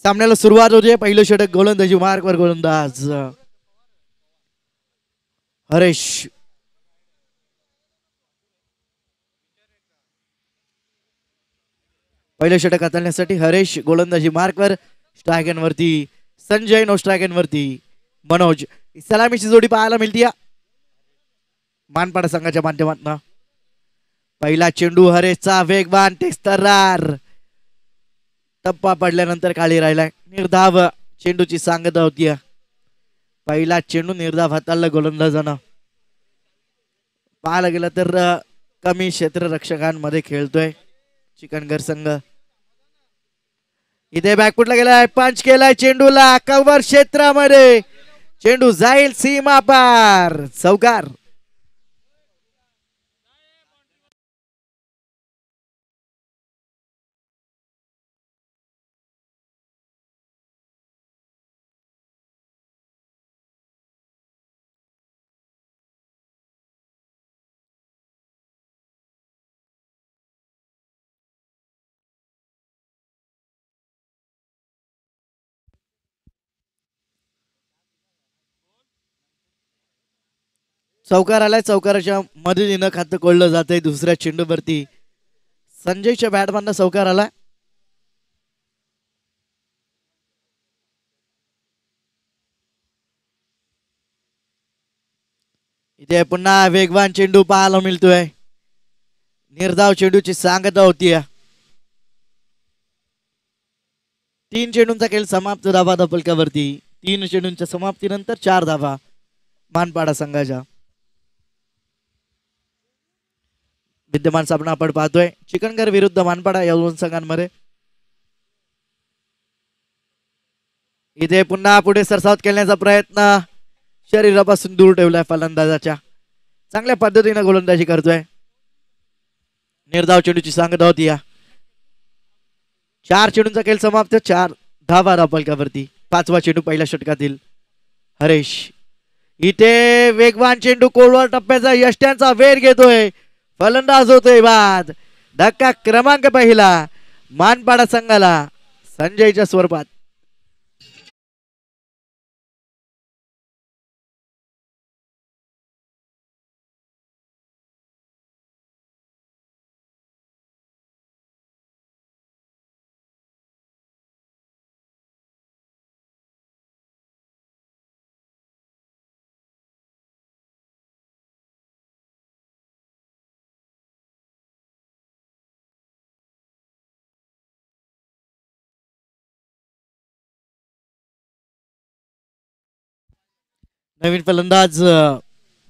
सामन्याला सुरुवात होते. पहिलं षटक गोलंदाजी मार्कवर गोलंदाज हरेश. पहिलं षटक हाताळण्यासाठी हरेश गोलंदाजी मार्कवर. स्ट्रायगन वरती संजय, नो स्ट्रायगन वरती मनोज. सलामीची जोडी पाहायला मिळते मानपाडा संघाच्या माध्यमातून. पहिला चेंडू हरेशचा वेगवान टेक्स्तरार. टप्पा पडल्यानंतर खाली राहिलाय. निर्धाव चेंडूची सांगता होती. पहिला चेंडू निर्धाव हाताळला गोलंदाजानं. पाहायला गेलं तर कमी क्षेत्ररक्षकांमध्ये खेळतोय चिकनगर संघ. इथे बॅकफुटला गेलाय. पंच केलाय चेंडूला कव्हर क्षेत्रामध्ये. चेंडू जाईल सीमा पार. चौकार. चौकार आलाय. चौकाराच्या मदतीनं खातं कोळलं जातंय दुसऱ्या चेंडूवरती. संजयच्या बॅटमधनं चौकार आला. इथे पुन्हा वेगवान चेंडू पाहायला मिळतोय. निर्धाव चेंडूची सांगता होती. 3 चेंडूंचा खेळ समाप्त. धावा धपलकावरती. 3 चेंडूंच्या समाप्तीनंतर 4 धावा मानपाडा संघाच्या. विद्यमान सामना आपण पाहतोय चिकनगर विरुद्ध मानपाडा या दोन संघांमध्ये. इथे पुन्हा पुढे सरसावत खेळण्याचा प्रयत्न शरीरापासून दूर ठेवलाय फलंदाजाच्या. चांगल्या पद्धतीने गोलंदाजी करतोय. निर्धाव चेंडूची सांगता होती. 4 चेंडूंचा खेळ समाप्त. 4 धावा धापलकावरती. 5वा चेंडू पहिल्या षटकातील हरेश. इथे वेगवान चेंडू कोलवर टप्प्याचा यष्ट्यांचा वेध घेतोय. फलंदाज होतोय बाद. धक्का क्रमांक पहिला मानपाडा संघाला संजयच्या स्वरूपात. नवीन फलंदाज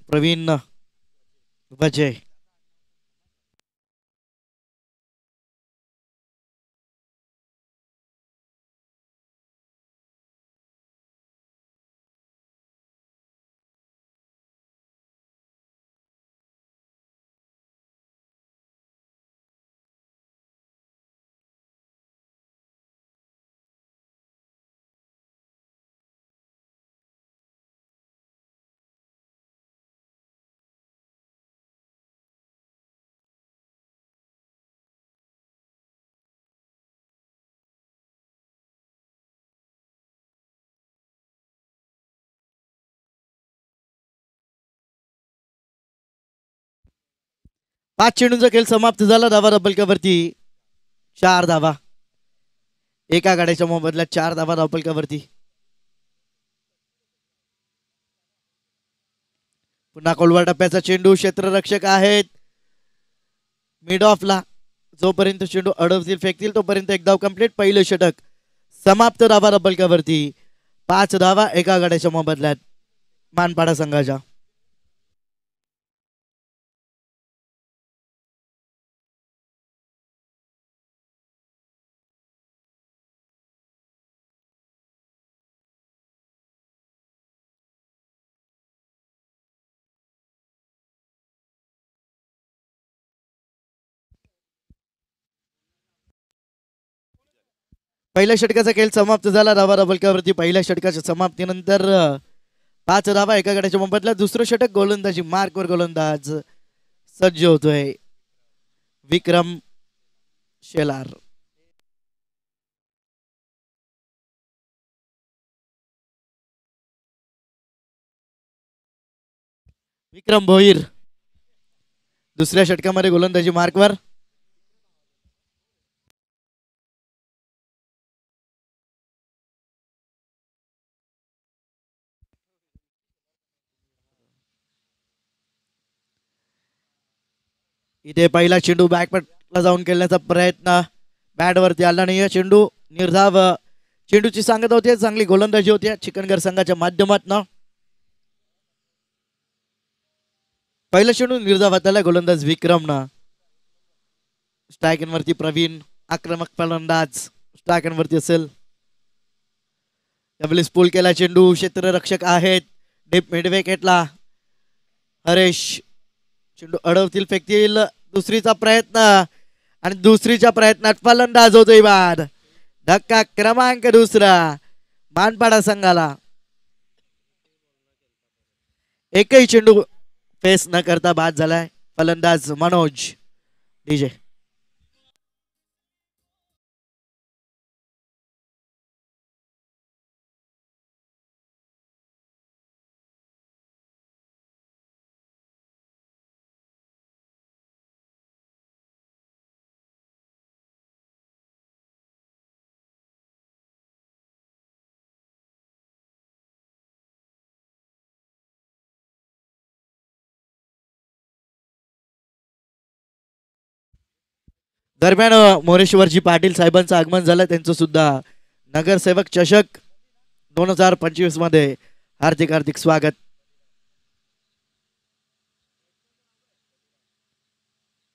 प्रवीण वजय. पाच चेंडूंचा खेळ समाप्त झाला. धावा धापलकावरती 4 धावा. एका गाड्याच्या मोबदल्यात 4 धावा धापलकावरती. पुन्हा कोलवा टप्प्याचा चेंडू. क्षेत्ररक्षक आहेत मिड ऑफला. जोपर्यंत चेंडू अडवतील फेकतील तोपर्यंत एक धाव कंप्लीट. पहिलं षटक समाप्त. धावा धापलकावरती 5 धावा एका गाड्याच्या मोबदल्यात मानपाडा संघाच्या. पहिल्या षटकाचा खेळ समाप्त झाला. धावा फलकावरती पहिल्या षटकाच्या समाप्तीनंतर 5 धावा एका गटाच्या मोबदल्यात. दुसरं षटक गोलंदाजी मार्कवर गोलंदाज सज्ज होतोय विक्रम शेलार. विक्रम भोईर दुसऱ्या षटकामध्ये गोलंदाजी मार्कवर. इथे पहिला चेंडू बॅकपटला जाऊन खेळण्याचा प्रयत्न बॅटवरती आला नाही. चेंडू निर्धाव. चेंडूची सांगत होती चांगली गोलंदाजी होती चिकनगर संघाच्या माध्यमातून. पहिला चेंडू निर्धावात आला. गोलंदाज विक्रमनं. स्ट्रायकनवरती प्रवीण आक्रमक फलंदाज स्ट्रायकनवरती असेल. त्यावेळेस पूल केला चेंडू. क्षेत्ररक्षक आहेत डीप मिड विकेटला हरेश. चेंडू अडवतील फेकतील. दुसरीचा प्रयत्न आणि दुसरीच्या प्रयत्नात फलंदाज होतोय बाद. धक्का क्रमांक दुसरा मानपाडा संघाला. एकही चेंडू फेस न करता बाद झालाय फलंदाज मनोज डीजे. दरम्यान मोरेश्वरजी पाटील साहेबांचं आगमन झालं. त्यांचं सुद्धा नगरसेवक चषक 2025 मध्ये हार्दिक हार्दिक स्वागत.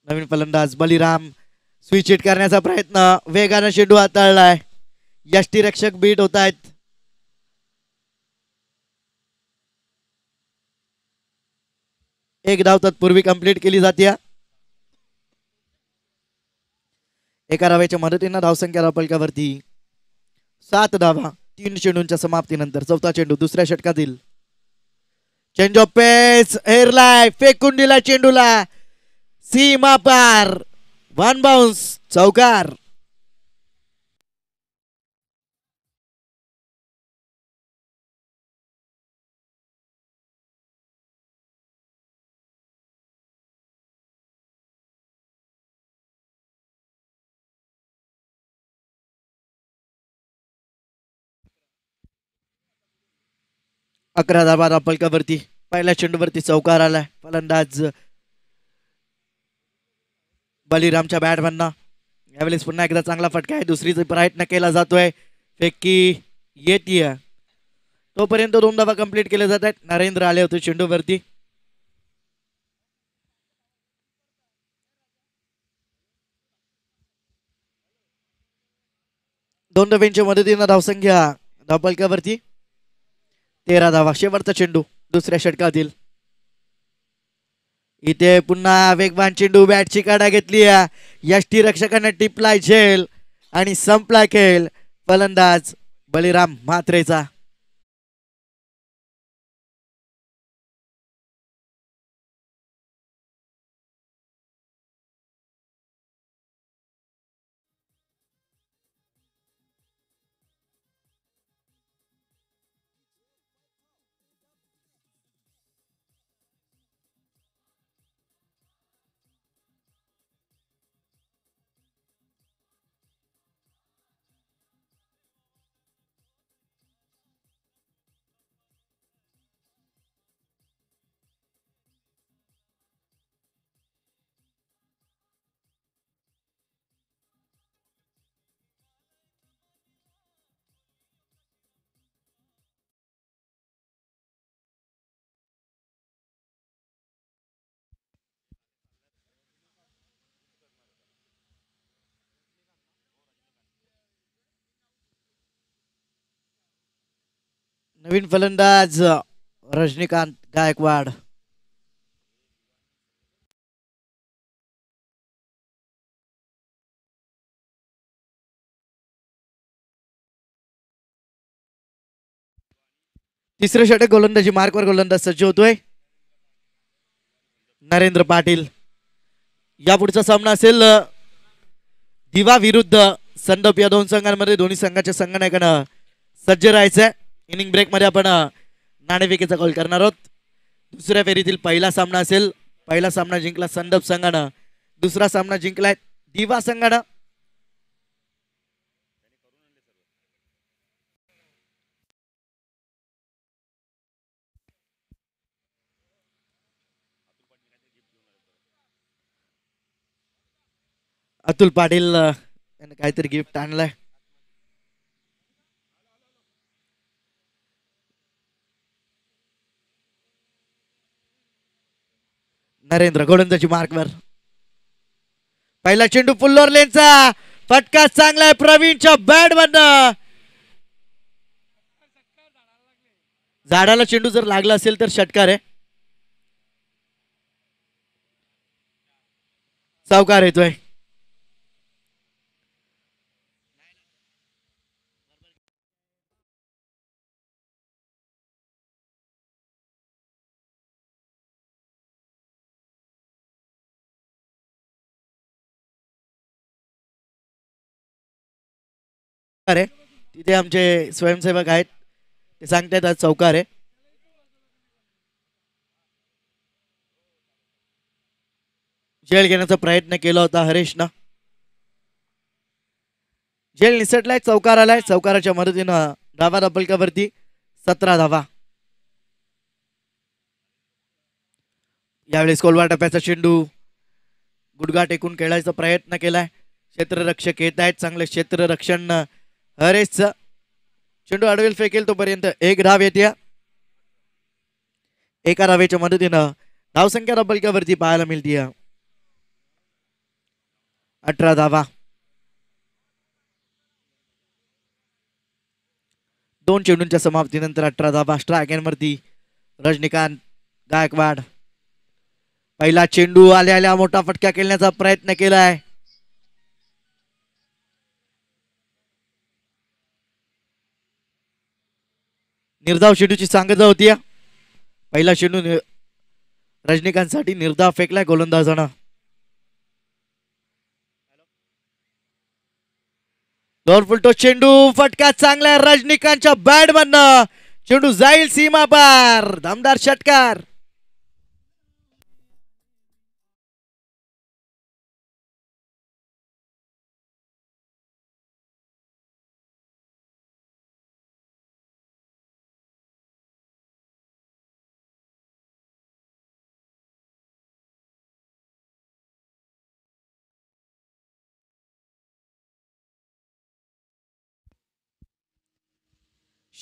नवीन फलंदाज बलिराम स्विच हिट करण्याचा प्रयत्न. वेगानं चेंडू हाताळलाय. यष्टीरक्षक बीट होत आहेत. एक धाव तत्पूर्वी कंप्लीट केली जाते. एका धावेच्या मदतीनं धावसंख्या फलकावरती 7 धावा 3 चेंडूंच्या समाप्तीनंतर. चौथा चेंडू दुसऱ्या षटकातील. चेंज ऑफ पेस एअरलाय फेकून दिला चेंडूला सीमा पार. 1 बाउन्स चौकार. अकरा धावा फलकावरती. पहिल्या चेंडूवरती चौकार आलाय. फलंदाज बलिरामच्या बॅटमधनं. यावेळेस पुन्हा एकदा चांगला फटका आहे. दुसरीचा प्रयत्न केला जातोय. फेकी येतीय तोपर्यंत 2 धावा कंप्लीट केले जात आहेत. नरेंद्र आले होते चेंडूवरती. दोन धावांच्या मदतीनं धावसंख्या धावफलकावरती 13 धावा. शेवटचा चेंडू दुसऱ्या षटकातील. इथे पुन्हा वेगवान चेंडू. बॅटची काढा घेतली. यष्टी रक्षकाने टिपलाय झेल आणि संपला खेळ. फलंदाज बलिराम म्हात्रेचा. नवीन फलंदाज रजनीकांत गायकवाड. तिसरे षटक गोलंदाजी मार्कवर गोलंदाज सज्ज होतोय नरेंद्र पाटील. यापुढचा सामना असेल दिवा विरुद्ध संदप. या दोन संघांमध्ये दोन्ही संघाच्या संघनायकांना सज्ज राहायचंय. इनिंग ब्रेक मध्ये आपण नाणेफेकीचा कॉल करणार आहोत. दुसऱ्या फेरीतील पहिला सामना असेल. पहिला सामना जिंकला संदप संघानं, दुसरा सामना जिंकलाय दिवा संघानं. अतुल पाटील यांनी काहीतरी गिफ्ट आणलंय. नरेंद्र गोलंदाजी मार्कवर. पहिला चेंडू पुल्लोर लेनचा फटका चांगला आहे प्रवीणच्या बॅट मधनं. झाडाला चेंडू जर लागला असेल तर षटकार आहे. चौकार येतोय. अरे तिथे आमचे स्वयंसेवक आहेत, ते सांगतायत आज चौकार आहे. झेल घेण्याचा प्रयत्न केला होता हरेशनं. झेल निसटलाय, चौकार आलाय. चौकाराच्या मदतीनं धावा डबलकावरती 17 धावा. यावेळेस कोलवा टप्प्याचा चेंडू गुडघा टेकून खेळायचा प्रयत्न केलाय. क्षेत्ररक्षक येत आहेत, चांगले क्षेत्ररक्षण हरेशचं. चेंडू अडवेल फेकेल तोपर्यंत एक धाव येते. एका धावेच्या मदतीनं धावसंख्या डबलकावरती पाहायला मिळते 18 धावा. 2 चेंडूंच्या समाप्तीनंतर 18 धावा. स्ट्राईक वरती रजनीकांत गायकवाड. पहिला चेंडू आल्या आल्या मोठा फटका खेळण्याचा प्रयत्न केलाय. निर्धाव चेंडूची सांगता होती. पहिला चेंडू रजनीकांत साठी निर्धाव फेकलाय गोलंदाजानं. दोन फुलटो चेंडू फटका चांगला रजनीकांतच्या बॅट मधनं. चेंडू जाईल सीमा पार. दमदार षटकार.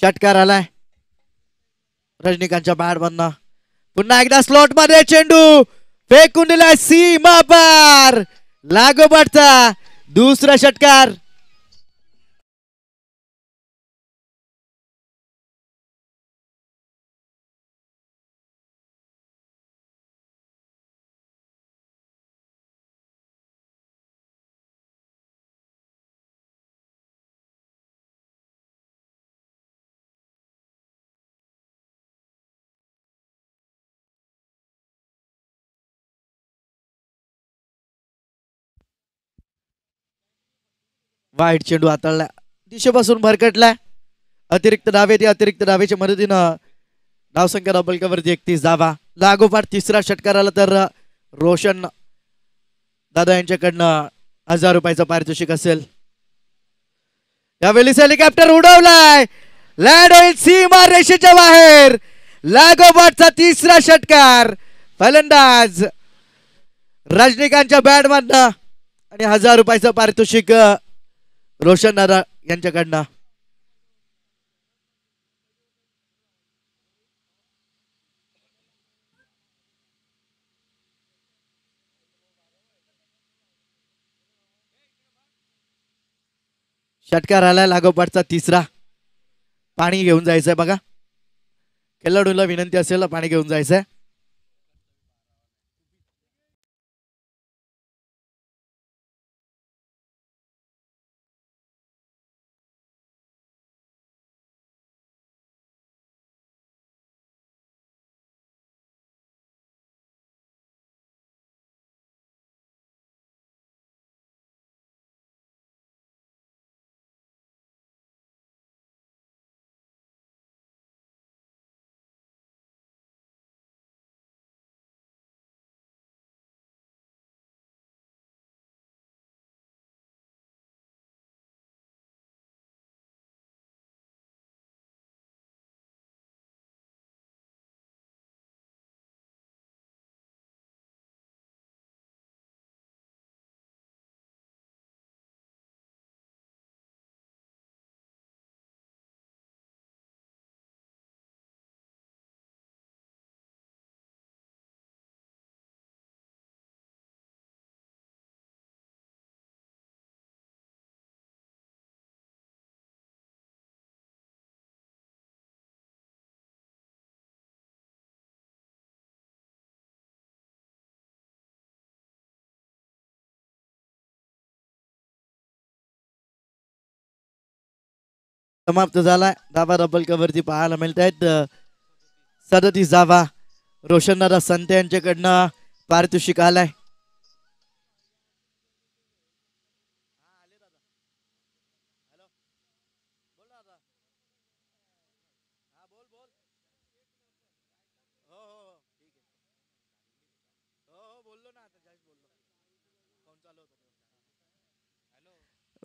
षटकार आलाय रजनीकांतच्या बॅट मधनं. पुन्हा एकदा स्लॉट मध्ये चेंडू फेकून दिलाय सीमा पार. लागोपाठचा दुसरा षटकार. वाईट चेंडू हाताळला, दिशेपासून भरकटलाय. अतिरिक्त धावे. ते अतिरिक्त धावेच्या मदतीनं धावसंख्या डबलकावरती 31 धावा. लागोपाठ तिसरा षटकार आला तर रोशन दादा यांच्याकडनं 1000 रुपयाचं पारितोषिक असेल. यावेळी हेलिकॉप्टर उडवलाय. लँड होईल सीमा रेषेच्या बाहेर. लागोपाठचा तिसरा षटकार. फलंदाज रजनीकांतच्या बॅट मधनं आणि 1000 रुपयाचं पारितोषिक रोशन दादा यांच्याकडनं. षटकार आलाय लागोपाठचा तिसरा. पाणी घेऊन जायचंय बघा, खेळाडूला विनंती असेल पाणी घेऊन जायचंय. समाप्त झालाय. धावा डबल कवरती पाहायला मिळत आहेत. 37 धावा रोशनदादा संते यांच्याकडनं पारितोषिक आलाय.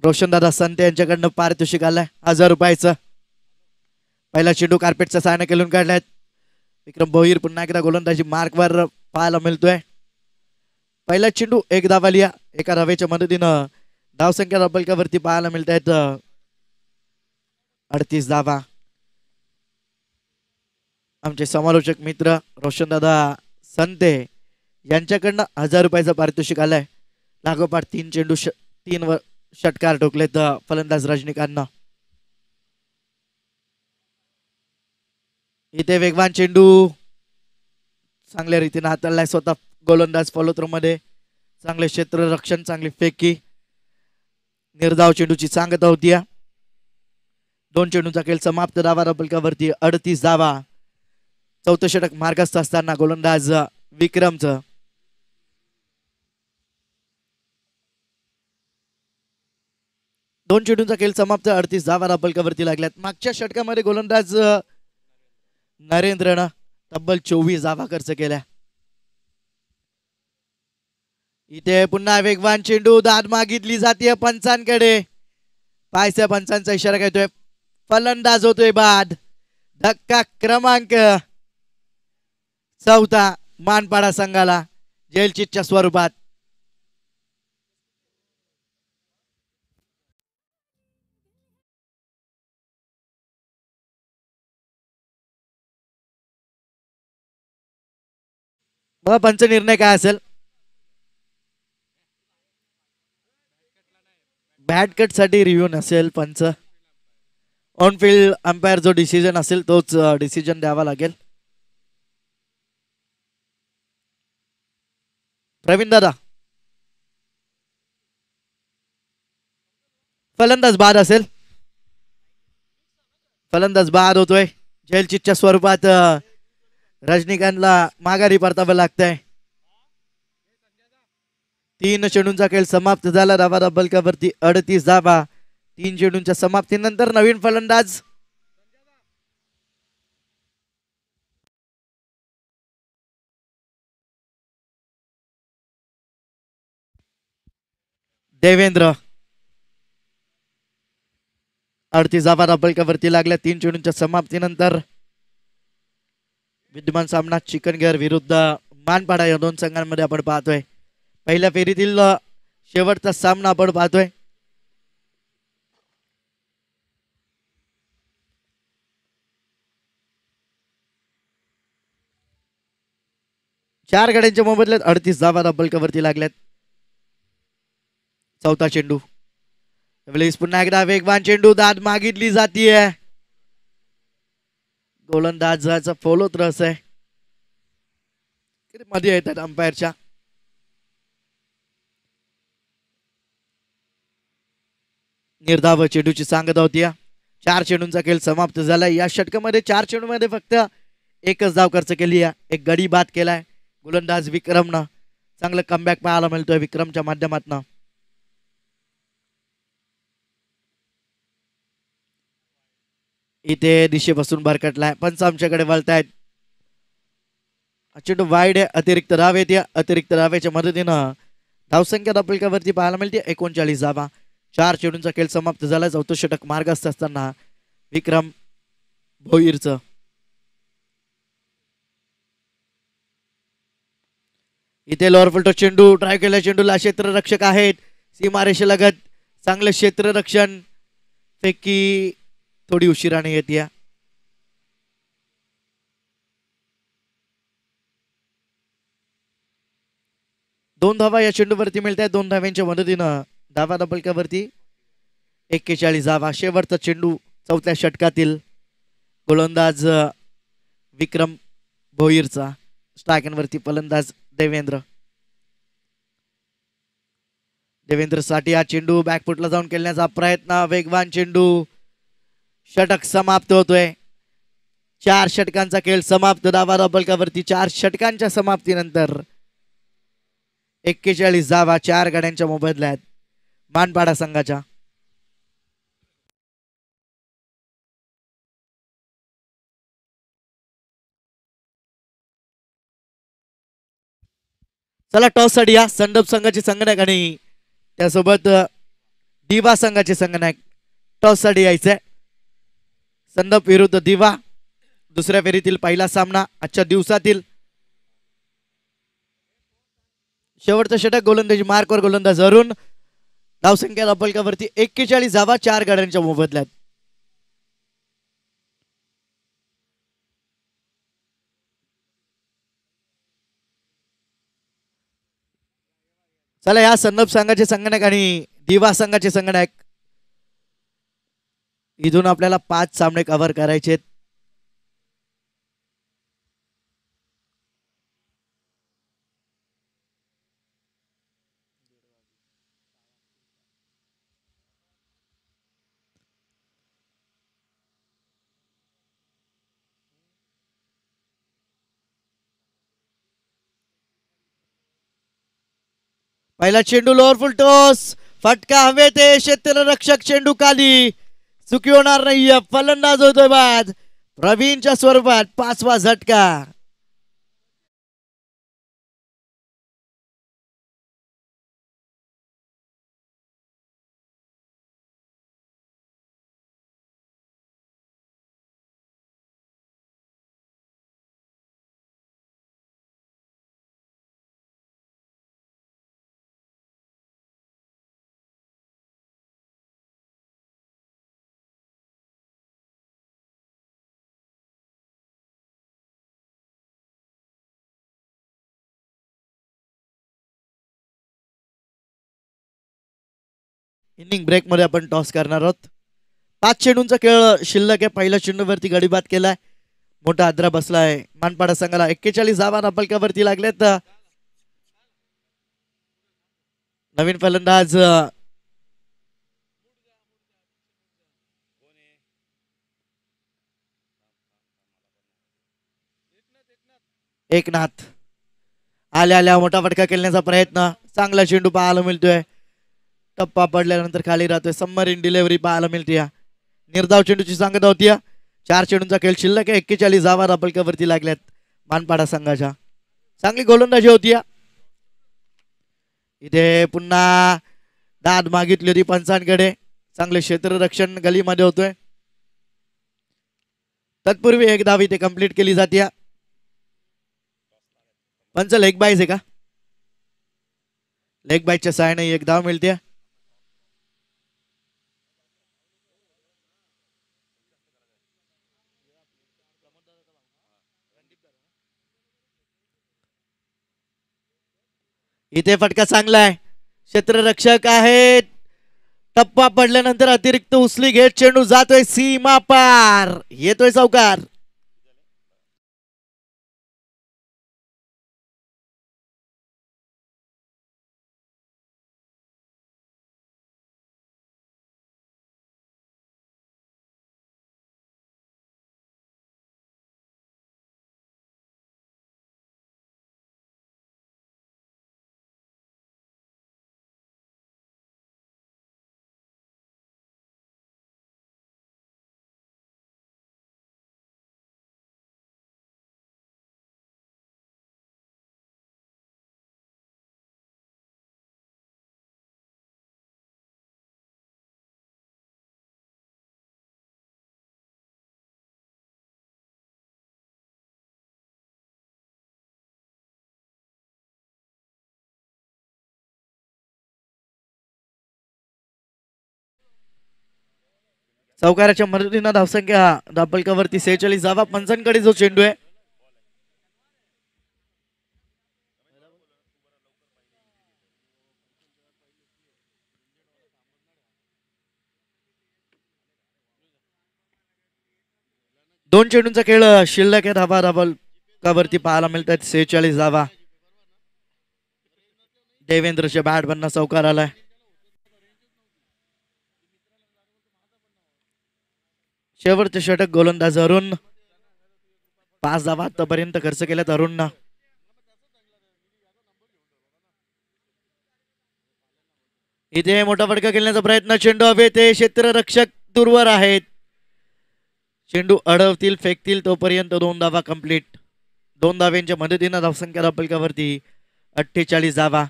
रोशनदादा संते यांच्याकडनं पारितोषिक आलाय 1000 रुपयाचं. पहिला चेंडू कार्पेटच्या साहाय्याने खेळून काढलाय. विक्रम भोईर पुन्हा एकदा गोलंदाजी मार्कवर पाहायला मिळतोय. पहिला चेंडू 1 धावा लिया. एका धावेच्या मदतीनं धावसंख्या डबल वरती पाहायला मिळत आहेत 38 धावा. आमचे समालोचक मित्र रोशनदादा संते यांच्याकडनं 1000 रुपयाचं पारितोषिक आलंय. लागोपाठ 3 चेंडू 3 षटकार ठोकलेत फलंदाज रजनीकांतनं. इथे वेगवान चेंडू चांगल्या रीतीने हाताळलाय स्वतः गोलंदाज फॉलो थ्रो मध्ये. चांगले क्षेत्ररक्षण, चांगली फेकी, निर्धाव चेंडूची सांगता होती. 2 चेंडूचा खेळ समाप्त. धावा डबलकावरती 38 धावा. चौथं षटक मार्गस्थ असताना गोलंदाज विक्रमचं. दोन चेंडूंचा खेळ समाप्त. 38 धावा डबलकावरती लागल्यात. मागच्या षटकामध्ये गोलंदाज नरेंद्रनं तब्बल 24 धावा खर्च केल्या. इथे पुन्हा वेगवान चेंडू. दाद मागितली जाते पंचांकडे. पायथ्या पंचांचा इशारा घेतोय. फलंदाज होतोय बाद. धक्का क्रमांक 4 मानपाडा संघाला जेलचिटच्या स्वरूपात. मग पंच निर्णय काय असेल? बॅट कट साठी रिव्ह्यू नसेल. पंच ऑन फील्ड अंपायर जो डिसिजन असेल तोच डिसिजन द्यावा लागेल. प्रवीण दादा, फलंदाज बाद असेल. फलंदाज बाद होतोय. जेलचिटच्या स्वरूपात रजनीकांतला माघारी परतावं लागतंय. 3 चेंडूंचा खेळ समाप्त झाला. धावा डबलकावरती 38 धावा. 3 चेंडूंच्या समाप्तीनंतर नवीन फलंदाज देवेंद्र. 38 धावा डबलकावरती लागल्या 3 चेंडूंच्या समाप्तीनंतर. विद्यमान सामना चिकनगेर विरुद्ध मानपाडा या दोन संघांमध्ये आपण पाहतोय. पहिल्या फेरीतील शेवटचा सामना आपण पाहतोय. चार गड्यांच्या मोबदल्यात 38 धावा डबलकावरती लागल्यात. चौथा चेंडू. पुन्हा एकदा वेगवान चेंडू. दाद मागितली जातीये. गोलंदाजाचा फॉलो त्रस आहे. मध्ये येतात अंपायरच्या. निर्धाव चेंडूची सांगता होती. 4 चेंडूंचा खेळ समाप्त झालाय. या षटकामध्ये 4 चेंडूमध्ये फक्त एकच धाव खर्च केली आहे. एक गडी बाद केलाय गोलंदाज विक्रमनं. चांगलं कमबॅक पाहायला मिळतोय विक्रमच्या माध्यमातून. इथे दिशेपासून भरकटलाय. पंच आमच्याकडे वळतायत. चेंडू वाईड आहे. अतिरिक्त धाव येते. अतिरिक्त धावेच्या मदतीनं धावसंख्या डबलकावरती पाहायला मिळते 39 धावा. 4 चेंडूंचा खेळ समाप्त झाला. चौथं षटक मार्गस्थ असताना विक्रम भोईरचं. इथे लोअर फुलटो चेंडू. ट्राय केला चेंडूला क्षेत्ररक्षक आहेत सीमारेषेलगत. चांगलं क्षेत्ररक्षण. फेकी थोडी उशिराने येते. 2 धावा या चेंडूवरती मिळत आहेत. 2 धाव्यांच्या मदतीनं धावा डबलकावरती 41 धावा. शेवटचा चेंडू चौथ्या षटकातील गोलंदाज विक्रम भोईरचा. स्ट्रायकरवरती फलंदाज देवेंद्र. देवेंद्र साठी हा चेंडू बॅकफुटला जाऊन खेळण्याचा प्रयत्न. वेगवान चेंडू. षटक समाप्त होतोय. 4 षटकांचा खेळ समाप्त. डावा फलकावरती 4 षटकांच्या समाप्तीनंतर 41 धावा 4 गड्यांच्या मोबदल्यात मानपाडा संघाच्या. चला टॉस साठी या संदप संघाचे संगणक आणि त्यासोबत दिवा संघाचे संगणक टॉस साठी यायचंय. संदप विरुद्ध दिवा दुसऱ्या फेरीतील पहिला सामना आजच्या दिवसातील. शेवटचं षटक गोलंदाजी मार्कवर गोलंदाज अरुण. धावसंख्या फलकावरती 41 धावा 4 गड्यांच्या मोबदल्यात. चला या संदप संघाचे संगणक आणि दिवा संघाचे संगणक इथून आपल्याला 5 सामने कव्हर करायचे. पहिला चेंडू लोअर फुल टॉस. फटका हवेत आहे. क्षेत्ररक्षक चेंडू खाली. चुकी होणार नाहीये. फलंदाज होतोय बाद. प्रवीणच्या स्वरूपात 5वा झटका. इनिंग ब्रेक मध्ये आपण टॉस करणार आहोत. 5 चेंडूंचा खेळ शिल्लक आहे. पहिल्या चेंडूवरती गडीबाद केलाय. मोठा आद्रा बसलाय मानपाडा संघाला. 41 धावा फलकावरती लागलेत. नवीन फलंदाज एकनाथ. आल्या मोठा फटका खेळण्याचा प्रयत्न. चांगला चेंडू पाहायला मिळतोय. टप्पा पडल्यानंतर खाली राहतोय. सबमरीन डिलिव्हरी पाहायला मिळते. निर्धाव चेंडूची सांगता होती. 4 चेंडूंचा खेळ शिल्लक आहे. 41 धावा फलकावरती लागल्यात मानपाडा संघाच्या. चांगली गोलंदाजी होती. इथे पुन्हा दाद मागितली होती पंचांकडे. चांगले क्षेत्ररक्षण गलीमध्ये होतोय. तत्पूर्वी एक धाव इथे कंप्लीट केली जाते. पंच लेग बाईज आहे का? लेग बाईजच्या सहाय्याने एक धाव मिळते. इथे फटका चांगला आहे. क्षेत्ररक्षक आहेत. टप्पा पडल्यानंतर अतिरिक्त उचली घेत चेंडू जातोय सीमा पार. येतोय चौकार. चौकाराच्या मदतीनं धावसंख्या धापलकावरती 46 धावा. पंचांकडे जो चेंडू आहे दोन चेंडूंचा खेळ शिल्लक आहे. धाबा धाबलकावरती पाहायला मिळतात 46 धावा. देवेंद्रच्या बॅट बनना चौकार आलाय. शेवटचे षटक गोलंदाज अरुण. 5 धावा आतापर्यंत खर्च केल्यात अरुणनं. इथे मोठा फटका खेळण्याचा प्रयत्न. चेंडू हवेत, क्षेत्ररक्षक दूरवर आहेत. चेंडू अडवतील, फेकतील तोपर्यंत 2 धावा कंप्लीट. 2 धाव्यांच्या मदतीनं धावसंख्या धावफलकावरती 48 धावा.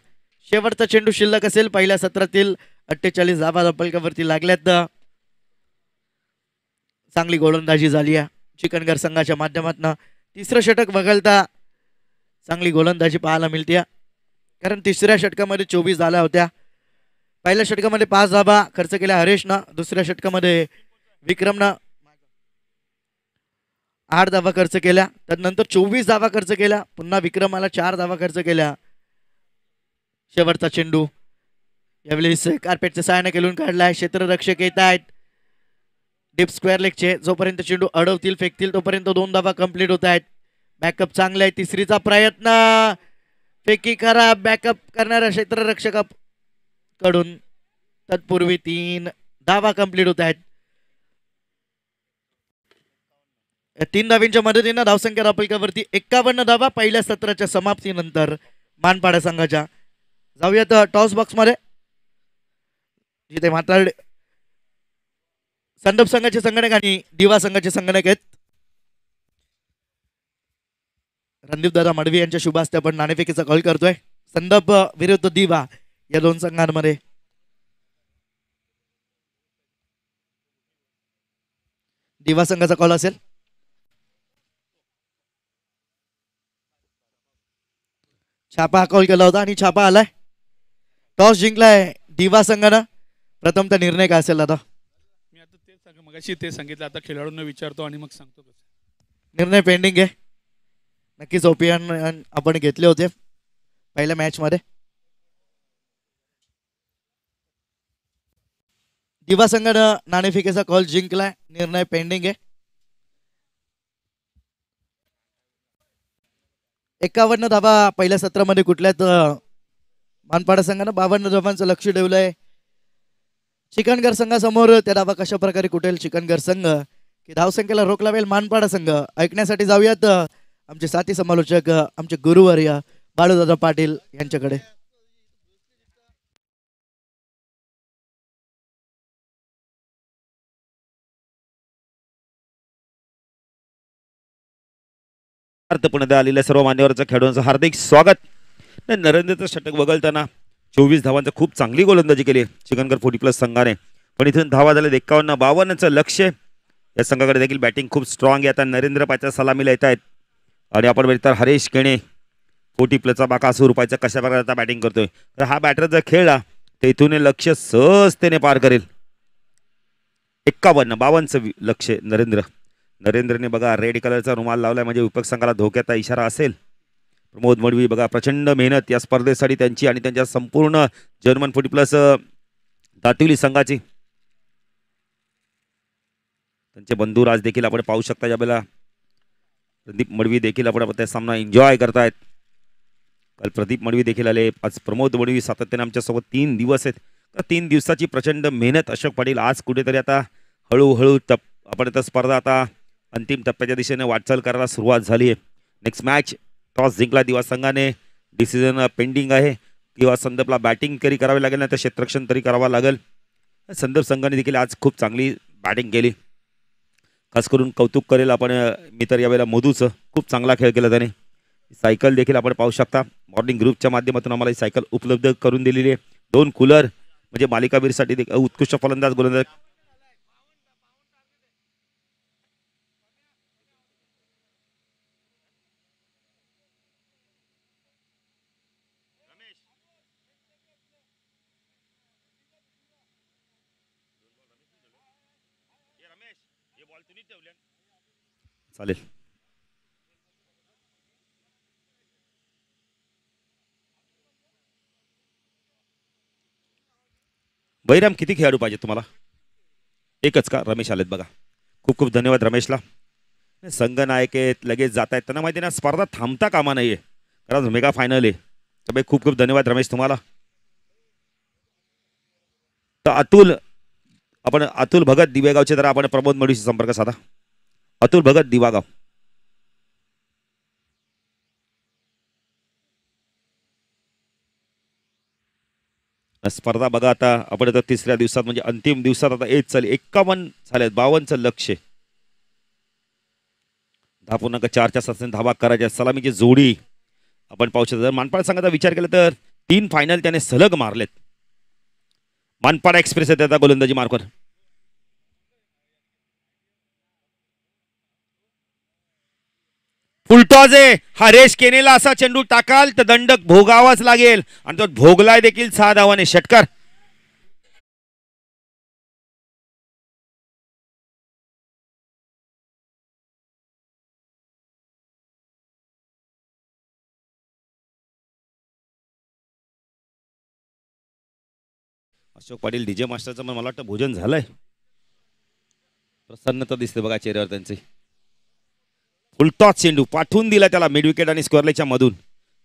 शेवटचा चेंडू शिल्लक असेल. पहिल्या सत्रातील 48 धावा धावफलकावरती लागल्यात. चांगली गोलंदाजी झाली आहे चिकनगर संघाच्या माध्यमातून. तिसरं षटक वगळता चांगली गोलंदाजी पाहायला मिळते, कारण तिसऱ्या षटकामध्ये 24 झाल्या होत्या. पहिल्या षटकामध्ये 5 धावा खर्च केल्या हरेशनं. दुसऱ्या षटकामध्ये विक्रमनं 8 धावा खर्च केल्या. त्यानंतर 24 धावा खर्च केल्या. पुन्हा विक्रमाला 4 धावा खर्च केल्या. शेवटचा चेंडू यावेळी कार्पेटच्या सहाय्याने खेळून काढलाय. क्षेत्ररक्षक येत आहेत डीप स्क्वेअर लेगचे. जोपर्यंत चेंडू अडवतील, फेकतील तोपर्यंत 2 धावा कंप्लीट होत आहेत. बॅकअप चांगला आहे. तिसरीचा प्रयत्न, फेकी करा बॅकअप करणाऱ्या क्षेत्ररक्षकाकडून. तत्पूर्वी 3 धावा कंप्लीट होत आहेत. 3 धावींच्या मदतीनं धावसंख्या धावफलकावरती 51 धावा पहिल्या सत्राच्या समाप्तीनंतर मानपाडा संघाच्या. जाऊयात टॉस बॉक्स मध्ये, जिथे मात्र संदप संघाचे संगणक आणि दिवा संघाचे संगणक आहेत. रणदीप दादा मडवी यांच्या शुभ हस्ते आपण नाणेफेकीचा कॉल करतोय. संदप विरुद्ध दिवा या 2 संघांमध्ये. दिवा संघाचा कॉल असेल. छापा कॉल केला होता आणि छापा आलाय. टॉस जिंकलाय दिवा संघानं. प्रथमतः निर्णय काय असेल दादा? मी आता मगाशी ते सांगितलं, आता खेळाडूंना विचारतो आणि मग सांगतो. निर्णय पेंडिंग आहे. नक्कीच ओपिनियन आपण घेतले होते पहिल्या मॅच मध्ये. दिवा संघानं नाणेफेकीचा कॉल जिंकलाय. निर्णय पेंडिंग आहे. 51 धावा पहिल्या सत्रामध्ये कुठल्याच मानपाडा संघानं 52 धावांचं लक्ष ठेवलंय. चिकनगर संघासमोर त्या धावा कशा प्रकारे कुठेल चिकनगर संघ की धावसंख्येला रोख लावेल मानपाडा संघ, ऐकण्यासाठी जाऊयात आमचे साथी समालोचक आमचे गुरुवर्य बाळूदादा पाटील यांच्याकडे. अर्थपूर्ण आलेल्या सर्व मान्यवरांचं खेळाडूंचं हार्दिक स्वागत. नरेंद्रचं षटक वगळताना 24 धावांचं खूप चांगली गोलंदाजी केली चिकनगर 40+ संघाने. पण इथून धावा झाले 51-52चं लक्ष. या संघाकडे देखील बॅटिंग खूप स्ट्रॉंग आहे. आता नरेंद्र पाच्या सलामीला येत आहेत आणि आपण बघितलं तर हरेश केणे 40+चा बाकासूर रुपयाचा कशा प्रकारे आता बॅटिंग करतोय. तर हा बॅटर जर खेळला तर इथून लक्ष सहजतेने पार करेल. 51-52चं लक्ष नरेंद्रने बघा रेड कलरचा रुमाल लावलाय, म्हणजे विपक्ष संघाला धोक्याचा इशारा असेल. प्रमोद मडवी बघा प्रचंड मेहनत या स्पर्धेसाठी त्यांची आणि त्यांच्या संपूर्ण जर्मन 40+ दातिवली संघाची. त्यांचे बंधू राज देखील आपण पाहू शकता. यावेळेला प्रदीप मडवी देखील आपण त्या सामना एन्जॉय करतायत. काल प्रदीप मडवी देखील आले. आज प्रमोद मडवी सातत्याने आमच्यासोबत 3 दिवस आहेत. तर 3 दिवसाची प्रचंड मेहनत. अशोक पाटील आज कुठेतरी आता हळूहळू आपण आता स्पर्धा आता अंतिम टप्प्याच्या दिशेने वाटचाल करायला सुरुवात झाली आहे. नेक्स्ट मॅच टॉस जिंकला दिवा संघाने. डिसिजन पेंडिंग आहे. किंवा संदपला बॅटिंग तरी करावी लागेल, नाही तर क्षेत्ररक्षण तरी करावं लागेल. संदप संघाने देखील आज खूप चांगली बॅटिंग केली. खास करून कौतुक करेल आपण मी तर यावेळेला मधूचं. खूप चांगला खेळ केला त्याने. सायकल देखील आपण पाहू शकता. मॉर्निंग ग्रुपच्या माध्यमातून आम्हाला ही सायकल उपलब्ध करून दिलेली आहे. 2 कूलर म्हणजे मालिकावीरसाठी उत्कृष्ट फलंदाज गोलंदाज. चालेल. बैराम किती खेळाडू पाहिजे तुम्हाला? एकच का? रमेश आलेत बघा. खूप खूप धन्यवाद रमेशला. संघ नायक आहेत, लगेच जात आहेत. त्यांना माहिती ना स्पर्धा थांबता कामा नाहीये, कारण मेगा फायनल आहे. तर खूप खूप धन्यवाद रमेश तुम्हाला. तर आपण अतुल भगत दिवेगावचे जरा आपण प्रमोद मडवीशी संपर्क साधा. अतुल भगत दिवागाव. स्पर्धा बघा आता आपण आता तिसऱ्या दिवसात म्हणजे अंतिम दिवसात आता 51 झालेत. 52चं लक्ष. 10.4च्या सत्सने धावा करायच्या. सलामीची जोडी आपण पाहू शकतो. जर मानपाड संघाचा विचार केला तर 3 फायनल त्याने सलग मारलेत. मानपाड एक्सप्रेस आहे त्याचा गोलंदाजी मार्कवर. फुलटॉज आहे. हा रेस केनेला असा चेंडू टाकाल तर दंडक भोगावाच लागेल आणि तो भोगलाय देखील 6 धावाने. षटकार. अशोक पाटील डीजे मास्टरचं मला वाटतं भोजन झालंय. प्रसन्नता दिसते बघा चेहऱ्यावर त्यांची. फुलटॉस चेंडू पाठवून दिला त्याला मिड विकेट आणि स्क्वेअरलेच्या मधून.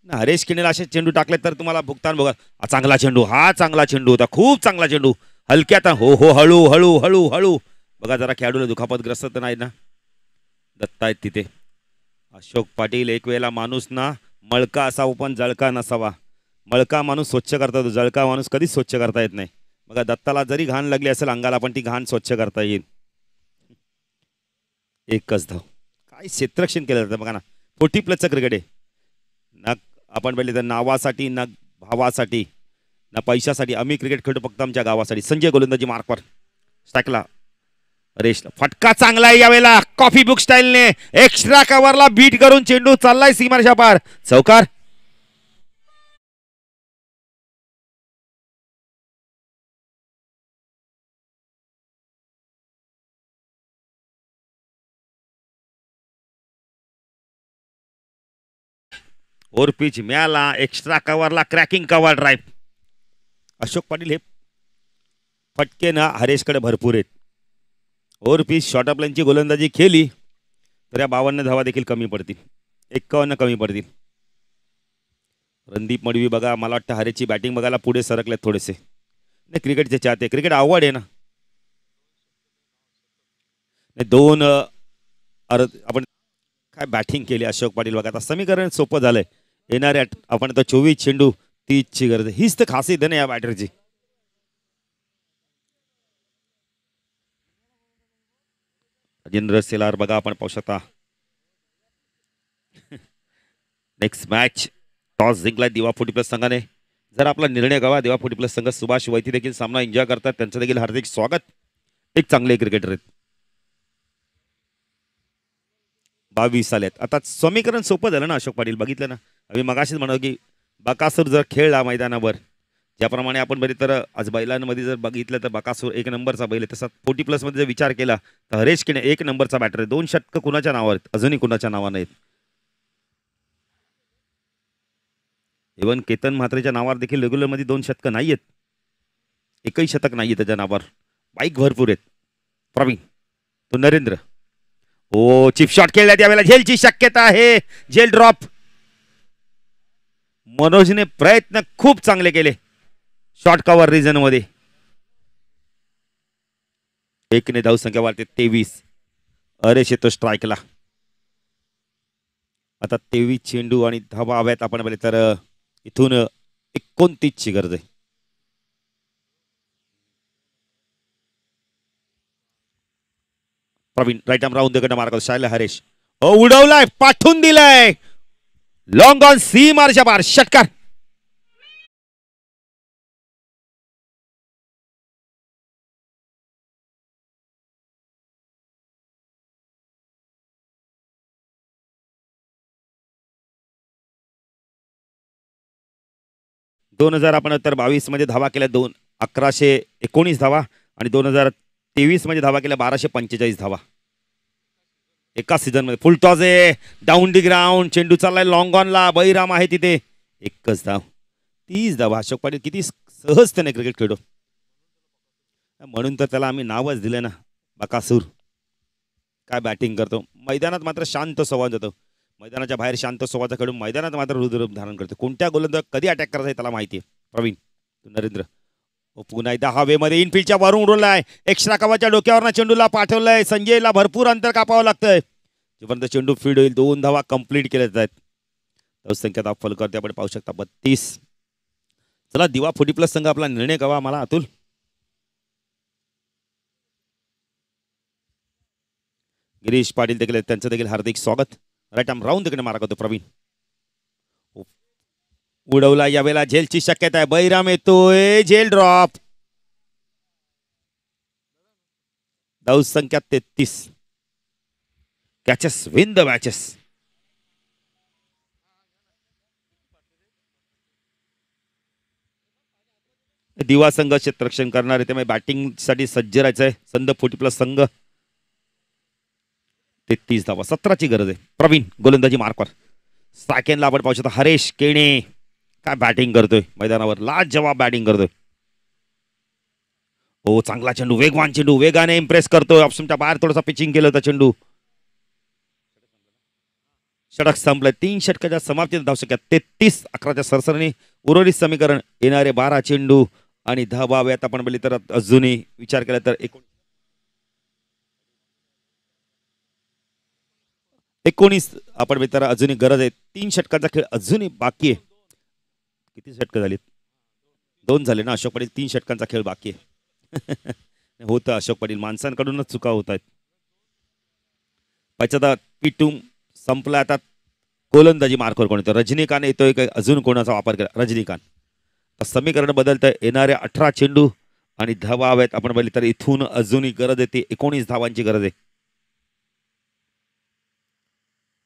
हरेश किनेला असे चेंडू टाकले तर तुम्हाला भुगतान बघा. चांगला चेंडू. हा चांगला चेंडू होता. खूप चांगला चेंडू. हलक्यात. हो हो हळू हळू हळू हळू बघा जरा खेळाडूला दुखापतग्रस्त तर नाही ना. दत्ता आहेत तिथे. अशोक पाटील एक वेळेला माणूस ना मळका असावा पण जळका नसावा. मळका माणूस स्वच्छ करता येतो. जळका माणूस कधीच स्वच्छ करता येत नाही. बघा दत्ताला जरी घाण लागली असेल अंगाला पण ती घाण स्वच्छ करता येईल. एकच धाव. काय क्षेत्ररक्षण केलं जातं बघा ना. 40+ क्रिकेट आहे ना. आपण पहिले तर नावासाठी ना भावासाठी ना पैशासाठी आम्ही क्रिकेट खेळतो फक्त आमच्या गावासाठी. संजय गोलंदाजी मार्कवर. स्टॅकला रेशला फटका चांगला आहे यावेळेला. कॉफी बुक स्टाईलने एक्स्ट्रा कव्हरला बीट करून चेंडू चाललाय सीमारेषा पार. चौकार. ओर पिच मिळाला. एक्स्ट्रा कव्हरला cracking cover drive. Ashok Patil हे फटके ना हरेशकडे भरपूर आहेत. ओर पिच शॉर्ट ऑफ लाईनची गोलंदाजी केली तर या 52 धावा देखील कमी पडतील. 51 कमी पडतील. रणदीप मडवी बघा मला वाटतं हरेशची बॅटिंग बघायला पुढे सरकलेत थोडेसे. नाही क्रिकेटचे चाहते. क्रिकेट आवड आहे ना. नाही 2 आपण काय बॅटिंग केली अशोक पाटील बघा. आता समीकरण सोपं झालंय. येणाऱ्या आपण आता 24 चेंडू 30ची गरज आहे. हीच तर खासियत आहे ना या बॅटरची. राजेंद्र सेलार बघा आपण पाहू शकता. नेक्स्ट मॅच टॉस जिंकलाय दिवा 40+ संघाने. जर आपला निर्णय गावा दिवा 40+ संघ सुभाष वैती देखील सामना एन्जॉय करतात. त्यांचं देखील हार्दिक स्वागत. एक चांगले क्रिकेटर आहेत. 22 आलेत. आता समीकरण सोपं झालं ना अशोक पाटील. बघितलं ना आम्ही मगाशीच म्हणतो की बकासूर जर खेळला मैदानावर ज्याप्रमाणे आपण बरी तर आज बैलांमध्ये जर बघितलं तर बकासूर 1 नंबरचा बैल आहे. तसा 40+ मध्ये जर विचार केला तर हरेश किने 1 नंबरचा बॅटर आहे. 2 षटकं कुणाच्या नावावर आहेत. अजूनही कुणाच्या नावानं आहेत. इव्हन केतन म्हात्रेच्या नावावर देखील रेग्युलरमध्ये 2 शतकं नाही आहेत. एकही शतक नाही आहे त्याच्या नावावर. बाईक भरपूर आहेत. प्रवीण तो नरेंद्र. ओ चिप शॉट खेळला त्यावेळेला झेलची शक्यता आहे. झेल ड्रॉप. मनोजने प्रयत्न खूप चांगले केले शॉर्ट कव्हर रिजन मध्ये. 1 ने धावसंख्या वाढते 23. अरेश येतो स्ट्राईकला. आता 23 चेंडू आणि धावा हव्यात आपण बोलले तर इथून 29ची गरज आहे. प्रवीण राईट आर्म राऊंड कडे मार्ग शायला हरेश उडवलाय पाठवून दिलाय. लॉंग ऑन सी मारच्या बार. षटकार. आपण तर 22 मध्ये धावा केल्या 1119 धावा आणि 2023 मध्ये धावा केल्या 1245 धावा एका सीझन मध्ये. फुल टॉस आहे. Down the ground. चेंडू चाललाय लॉंग ऑनला. बळीराम आहे तिथे. एकच धाव. 30 धावा. अशोक पाटील किती सहजतेने क्रिकेट खेळतो. म्हणून तर त्याला आम्ही नावच दिलं ना बकासूर. काय बॅटिंग करतो. मैदानात मात्र शांत स्वभाव जातो. मैदानाच्या बाहेर शांत स्वभावाचा खेळून मैदानात मात्र रुद्ररूप धारण करतो. कोणत्या गोलंदाज कधी अटॅक करायचा त्याला माहिती आहे. प्रवीण नरेंद्र पुन्हा एकदा हवेमध्ये इनफिल्डच्या वरून उडवलाय. एक्स्ट्रा कव्हरच्या डोक्यावरनं चेंडूला पाठवलंय. संजयला भरपूर अंतर कापावं लागतंय. जोपर्यंत चेंडू फीड होईल 2 धावा कंप्लीट केल्या जात आहेत. धावसंख्या धाव फल करते आपण पाहू शकता 32. चला दिवा 40+ संघ आपला निर्णय कवा मला अतुल. गिरीश पाटील देखील त्यांचं देखील हार्दिक स्वागत. राईट आर्म राऊंड तिकडे मारा करतो प्रवीण. उडवला यावेळेला झेलची शक्यता आहे. बैराम येतोय. झेल ड्रॉप. धावसंख्या 33. Catches win the matches. दिवा संघ क्षेत्ररक्षण करणार आहे त्यामुळे बॅटिंग साठी सज्ज राहायचंय. संघ 40+ संघ 33 धावा 17ची गरज आहे. प्रवीण गोलंदाजी मार्कवर. सेकंडला आपण पाहू शकतो हरेश केणे काय बॅटिंग करतोय मैदानावर. लाजवाब बॅटिंग करतोय. हो चांगला चेंडू. वेगवान चेंडू. वेगाने इम्प्रेस करतोय. ऑप्शनच्या बाहेर थोडासा पिचिंग केलं होतं चेंडू. षटक संपलंय. 3 षटकाच्या समाप्तीत धावसंख्या 33. 11च्या सरसरीने उर्वरित समीकरण येणारे 12 चेंडू आणि धावाव्यात आपण बोलली तर अजूनही विचार केला तर 19 आपण तर अजूनही गरज आहे. 3 षटकांचा खेळ अजूनही बाकी आहे. किती षटकं झालीत? 2 झाले ना अशोक पाटील. 3 षटकांचा खेळ बाकी आहे. होतं अशोक पाटील माणसांकडूनच चुका होत आहेत. आता पिटूम संपला. आता गोलंदाजी मार्कवर कोण येतो? रजनीकांत येतोय का अजून कोणाचा वापर केला? रजनीकांत. समीकरण बदलतंय. येणारे 18 चेंडू आणि धावा हव्यात आपण बोलली तर इथून अजूनही गरज आहे ती 19 धावांची गरज आहे.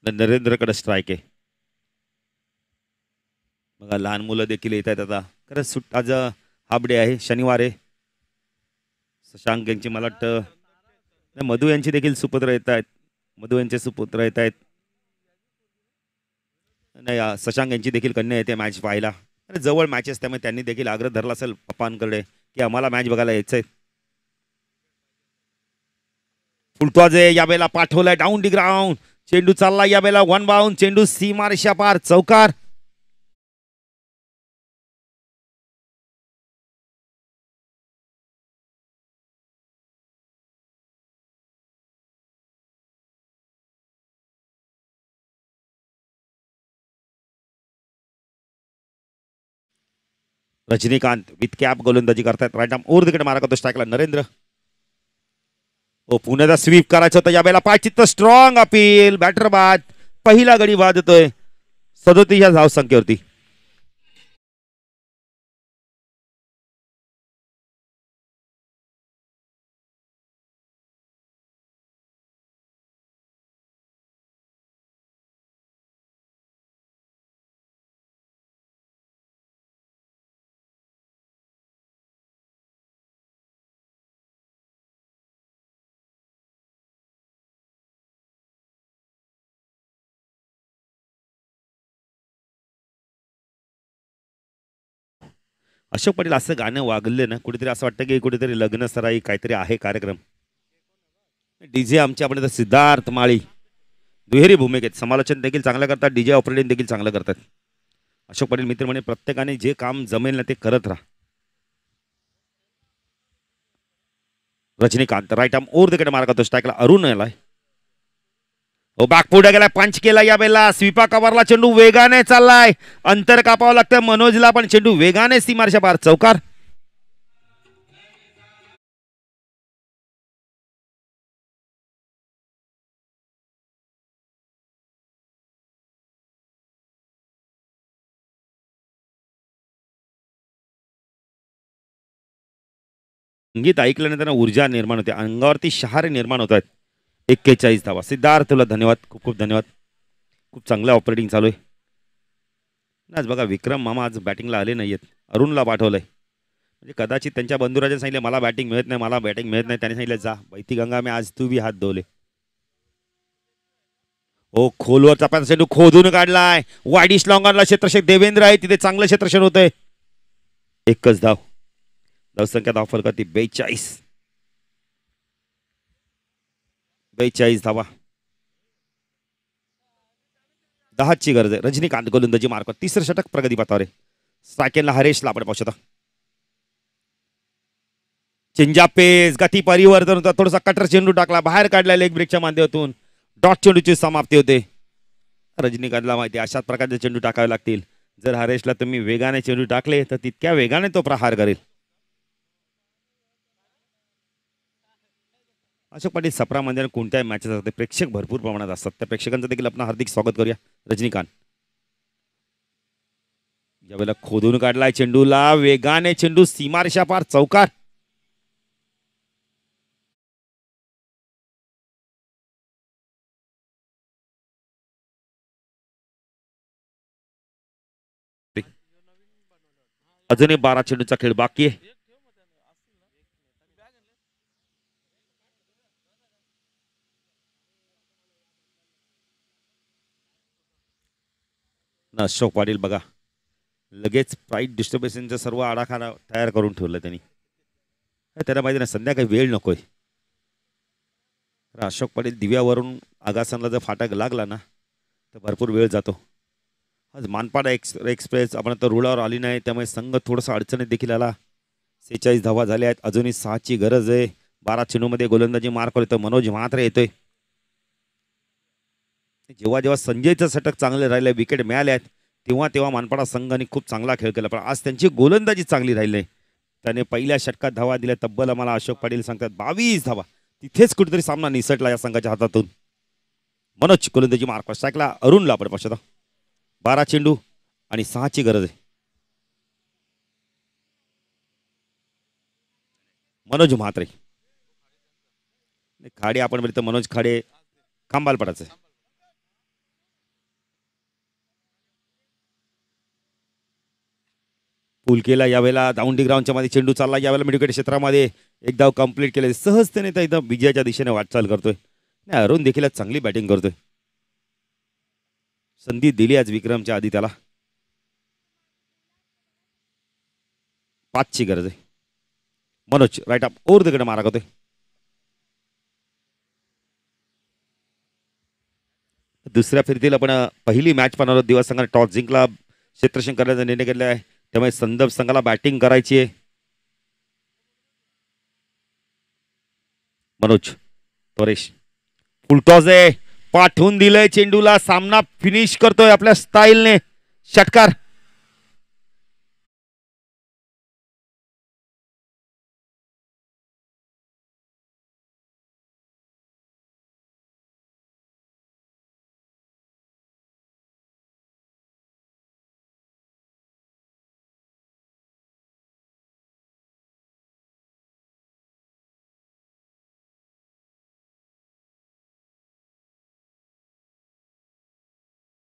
नरेंद्रकडे स्ट्राईक आहे. बघा लहान मुलं देखील येत आहेत. आता खरंच आज हाफ डे आहे. शनिवार आहे. शशांक यांची मला वाटतं मधू यांची देखील सुपुत्र येत आहेत. मधू यांचे सुपुत्र येत आहेत. नाही शशांक यांची देखील कन्या येते मॅच पाहायला. अरे जवळ मॅचेस त्यामुळे त्यांनी देखील आग्रह धरला असेल पप्पांकडे की आम्हाला मॅच बघायला यायचंय. फुलटॉजे यावेळेला पाठवलाय डाऊन डी ग्राउंड. चेंडू चालला यावेळेला 1 बाउंड. चेंडू सीमारेषा पार. चौकार. रजनीकांत विथ कॅप गोलंदाजी करतायत. राईट आर्म ओव्हर तिकडे मारा करतो स्ट्राईकला नरेंद्र. पुण्याचा स्वीप करायचं होतं यावेळेला. पायचित्त स्ट्रॉंग अपील. बॅटर बाद. पहिला गडी बाद होतोय 37 या धाव संख्येवरती. अशोक पाटील असं गाणं वागले ना कुठेतरी असं वाटतं की कुठेतरी लग्न सराई काहीतरी आहे कार्यक्रम. डीजे आमचे आपण सिद्धार्थ माळी दुहेरी भूमिकेत समालोचन देखील चांगलं करतात. डीजे ऑपरेटिंग देखील चांगलं करतात. अशोक पाटील मित्र म्हणे प्रत्येकाने जे काम जमेल ना ते करत राहा. रजनीकांत राईट आर्म ओव्हर तिकडे मारा करतो स्ट्राईकला अरुण यालाय. बॅक पुढे गेला. पंच केला यावेळेला. स्वीपा कव्हरला चेंडू वेगाने चाललाय. अंतर कापावं लागतं मनोजला पण चेंडू वेगाने सीमारेषा पार. चौकार. संगीत ऐकल्यानंतर ऊर्जा निर्माण होते. अंगावरती शहारे निर्माण होत आहेत. 41 धावा. सिद्धार्थ तुला धन्यवाद. खूप खूप धन्यवाद. खूप चांगलं ऑपरेटिंग चालू आहे. आज बघा विक्रम मामा आज बॅटिंगला आले नाहीयेत. अरुणला पाठवलंय. म्हणजे कदाचित त्यांच्या बंधुराजांनी सांगितलं मला बॅटिंग मिळत नाही मला बॅटिंग मिळत नाही. त्यांनी सांगितलं जा बैती गंगा मी आज तू बी हात धुवले. खोलवर चपाचा चेंडू खोदून काढलाय. वाईडिश लॉंगॉनला क्षेत्ररक्षक देवेंद्र आहे तिथे चांगलं क्षेत्ररक्षण होतंय. एकच धाव. धावसंख्या धाव फलकाती 42 धावा. 10ची गरज आहे. रजनीकांत गोलंदाजी मार्कवर. तिसरं षटक प्रगती पथावर आहे. सेकंडला हरेशला आपण पाहू शकता. चेंजा पेस गती परिवर्तन होता, थोडासा कटर चेंडू टाकला, बाहेर काढला लेग ब्रेकच्या माध्यमातून. डॉट चेंडूची समाप्ती होते. रजनीकांतला माहिती अशाच प्रकारचे चेंडू टाकावे लागतील. जर हरेशला तुम्ही वेगाने चेंडू टाकले तर तितक्या वेगाने तो प्रहार करेल. अशोक पाटील सप्रा मध्ये कोणत्याही मॅचेस असतात, प्रेक्षक भरपूर प्रमाणात असतात. त्या प्रेक्षकांचं देखील आपण हार्दिक स्वागत करूया. रजनीकांत ज्यावेळेला खोदून काढलाय चेंडूला, वेगाने चेंडू सीमारेषा पार चौकार. अजूनही 12 चेंडूचा खेळ बाकी आहे. अशोक पाटील बघा लगेच प्राईट डिस्टर्बन्सचा सर्व आडाखाना तयार करून ठेवलं त्यांनी. त्याला माहिती ना संध्याकाळी वेळ नकोय. अशोक पाटील दिव्यावरून आगासनला जर फाटक लागला ना तर भरपूर वेळ जातो. आज मानपाडा एक्सप्रेस आपण आता रुळावर आली नाही, त्यामुळे संघ थोडासा अडचणीत देखील आला. 46 धावा झाल्या आहेत, अजूनही 6ची गरज आहे. 12 चेंडूमध्ये गोलंदाजी मार्क येतो. मनोज म्हात्रे येतोय. जेव्हा जेव्हा संजयचं षटक चांगले राहिले, विकेट मिळाले आहेत, तेव्हा तेव्हा मानपाडा संघाने खूप चांगला खेळ केला. पण आज त्यांची गोलंदाजी चांगली राहिली. त्याने पहिल्या षटकात धावा दिल्या तब्बल आम्हाला अशोक पाटील सांगतात 22 धावा. तिथेच कुठेतरी सामना निसटला या संघाच्या हातातून. मनोज गोलंदाजी मार्क स्ट्राईकला. अरुणला आपण पाहतो 12 चेंडू आणि 6ची गरज आहे. मनोज म्हात्रे खाडे आपण बोलतो, मनोज खाडे खांबालपडाचे. पुलकेला यावेळेला दाउंडी ग्राउंडच्या मध्ये चेंडू चालला. यावेळेला मिडविकेट क्षेत्रामध्ये एक धाव कंप्लीट केले. सहजतेने तर एकदम विजयाच्या दिशेने वाटचाल करतोय. अरुण देखील चांगली बॅटिंग करतोय. संधी दिली आज विक्रमच्या आधी त्याला. 5ची गरज आहे. मनोज राईट अप ओव्हर तिकडे मारा करतोय. दुसऱ्या फेरीतील आपण पहिली मॅच पाहणार आहोत. दिवस संघाने टॉस जिंकला, क्षेत्ररक्षण करण्याचा निर्णय घेतला आहे. त्यामुळे संदर्भ संघाला बॅटिंग करायची आहे. मनोज परेश फुलटॉस आहे, पाठवून दिलंय चेंडूला. सामना फिनिश करतोय आपल्या स्टाईलने. षटकार